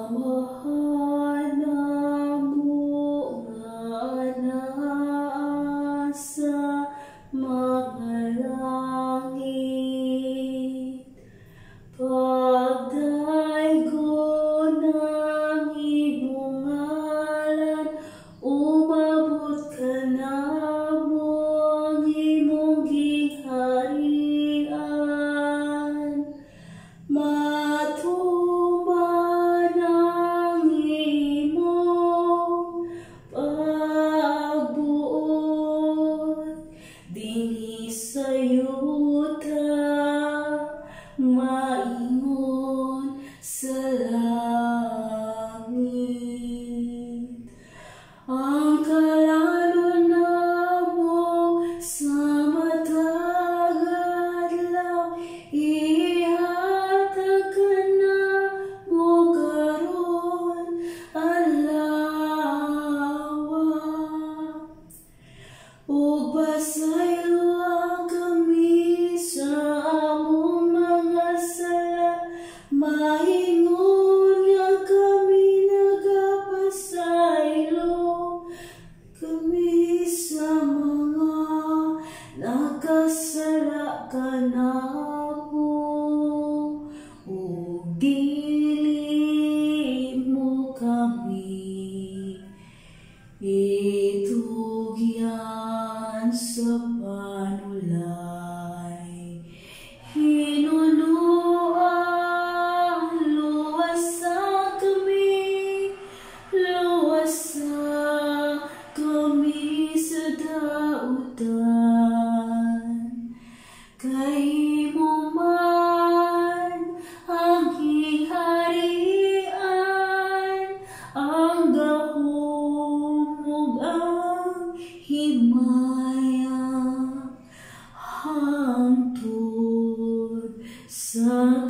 Amahan mo nga sa mga langit, pagdaygo ng imong ngalan, umabot ka na mo ang imong gingharian. Matuman ang imong pagbuot dinhi sa yuta, maingon sa langit. Ang kalanon namo sa matag adlaw, ihatag ka na mo karon adlaw. Ug pasayloan kami sa among mga sala, maingon nga kami nagapasaylo kami sa mga nakasala kanamo. Ug dili mo kami itugyan sa panulay. Hinunoan, luwasa kami sa dautan. Kay mo man ang gingharian, ang gahom ug ang himaya hangtod sa